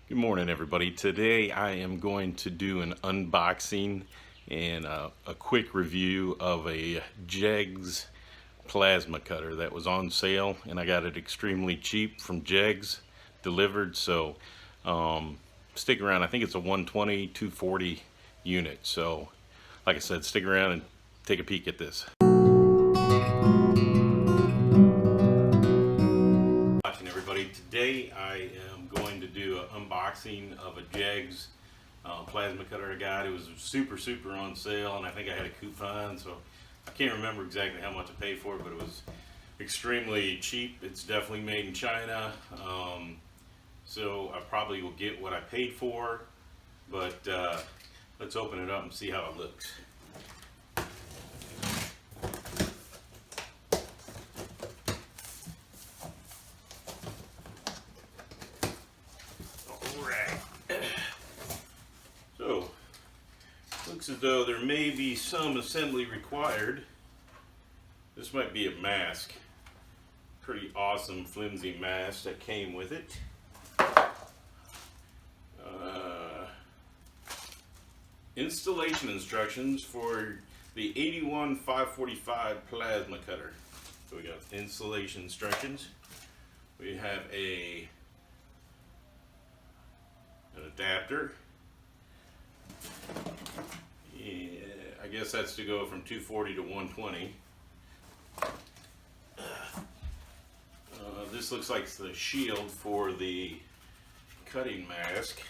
Good morning, everybody. Today I am going to do an unboxing and a quick review of a JEGS plasma cutter that was on sale, and I got it extremely cheap from JEGS delivered. So stick around. I think it's a 120 240 unit. So like I said, stick around and take a peek at this. Watching, everybody. Today I am going to do an unboxing of a JEGS plasma cutter I got. It was super on sale, and I think I had a coupon, so I can't remember exactly how much I paid for it, but it was extremely cheap. It's definitely made in China, so I probably will get what I paid for, but let's open it up and see how it looks. So, looks as though there may be some assembly required. This might be a mask. Pretty awesome flimsy mask that came with it. Installation instructions for the 81545 plasma cutter. So we got installation instructions. We have an adapter. Yeah, I guess that's to go from 240 to 120. This looks like the shield for the cutting mask.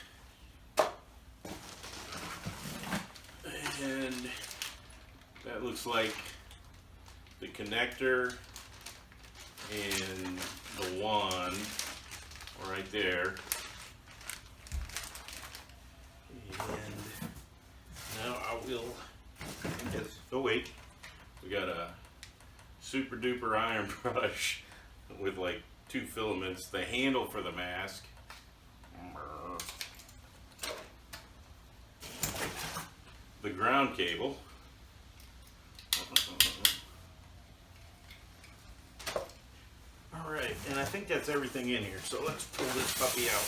And that looks like the connector and the wand right there. And now I will, oh wait, we got a super duper iron brush with like 2 filaments, the handle for the mask, the ground cable, alright, and I think that's everything in here, so let's pull this puppy out.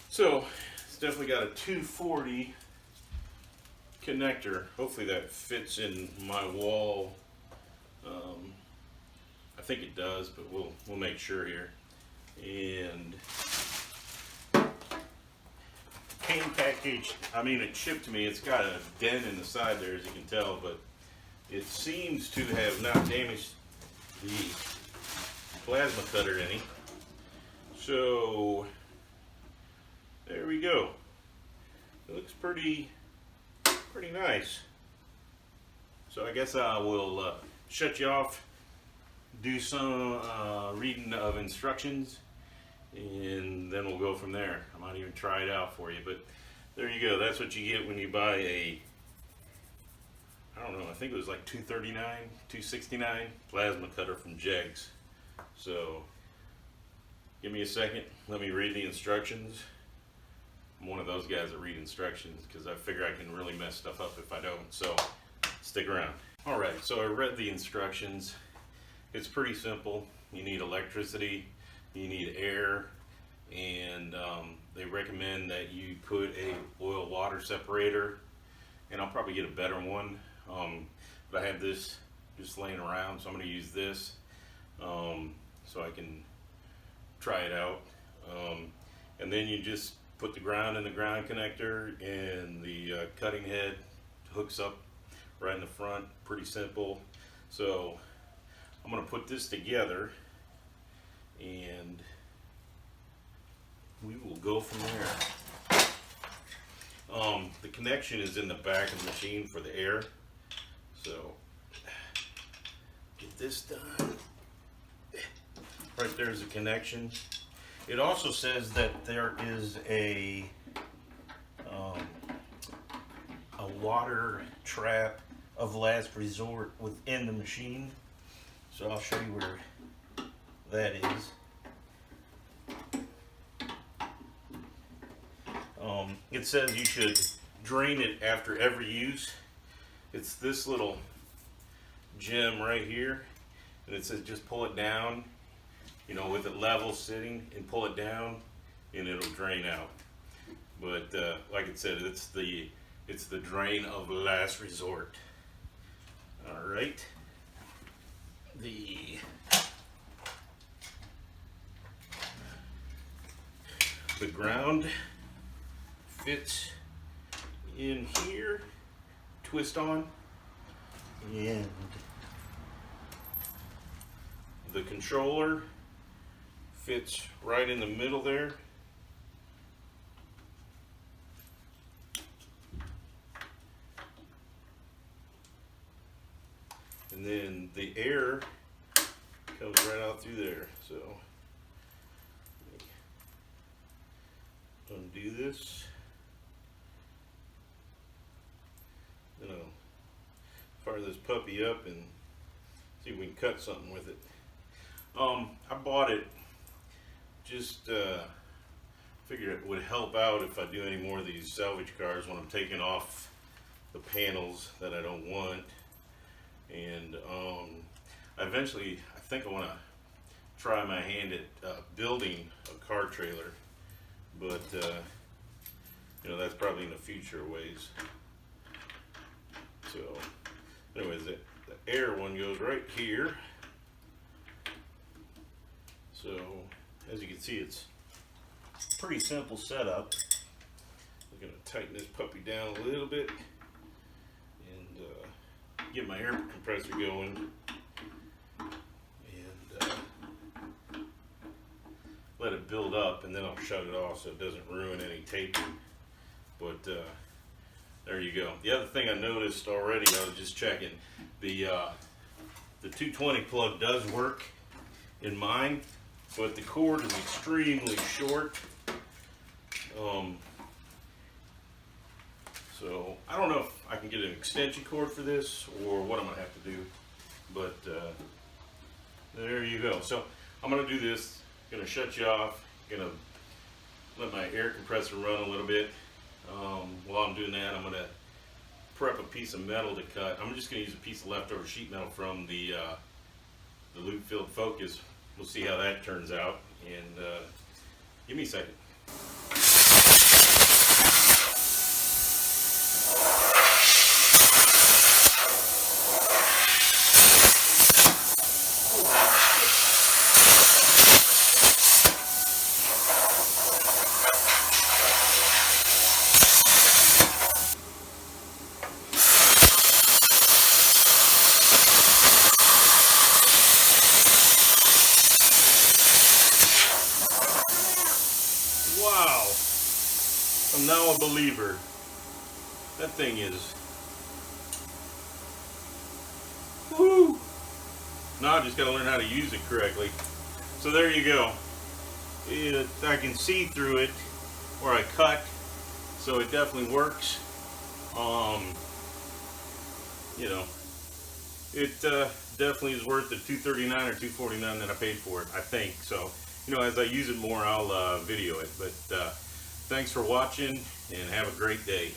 So, it's definitely got a 240 connector. Hopefully that fits in my wall. I think it does, but we'll make sure here. And came packaged, I mean, it shipped to me. It's got a dent in the side there, as you can tell, but it seems to have not damaged the plasma cutter any. So there we go. It looks pretty nice. So I guess I will shut you off, do some reading of instructions, and then we'll go from there. I might even try it out for you, but there you go. That's what you get when you buy a, I don't know, I think it was like $239, $269 plasma cutter from JEGS. So give me a second, let me read the instructions. I'm one of those guys that read instructions because I figure I can really mess stuff up if I don't, so stick around. Alright, so I read the instructions. It's pretty simple. You need electricity, you need air, and they recommend that you put a oil water separator, and I'll probably get a better one, but I have this just laying around, so I'm going to use this so I can try it out. And then you just put the ground in the ground connector, and the cutting head hooks up right in the front. Pretty simple. So I'm going to put this together and we will go from there. The connection is in the back of the machine for the air. So get this done. Right there's a connection. It also says that there is a water trap of last resort within the machine. So I'll show you where that is. It says you should drain it after every use. It's this little gem right here, and it says just pull it down, you know, with it level sitting, and pull it down and it'll drain out. But like I said, it's the drain of last resort. All right, the ground fits in here, twist on, and the controller fits right in the middle there. And then the air comes right out through there. So undo this. You know, fire this puppy up and see if we can cut something with it. I bought it just figured it would help out if I do any more of these salvage cars when I'm taking off the panels that I don't want. And I think I want to try my hand at building a car trailer, but you know, that's probably in the future ways. So anyways, the air one goes right here. So as you can see, it's a pretty simple setup. I'm going to tighten this puppy down a little bit and get my air compressor going, and let it build up, and then I'll shut it off so it doesn't ruin any taping. But there you go. The other thing I noticed already, I was just checking, the 220 plug does work in mine, but the cord is extremely short. So I don't know if I can get an extension cord for this or what I'm gonna have to do, but there you go. So I'm gonna do this, gonna shut you off, gonna let my air compressor run a little bit. While I'm doing that, I'm gonna prep a piece of metal to cut. I'm just gonna use a piece of leftover sheet metal from the loop filled Focus. We'll see how that turns out, and give me a second. Wow, I'm now a believer. That thing is, woo! Now I just gotta learn how to use it correctly. So there you go. I can see through it where I cut, so it definitely works. You know, it definitely is worth the $239 or $249 that I paid for it, I think. So, you know, as I use it more, I'll video it. But thanks for watching, and have a great day.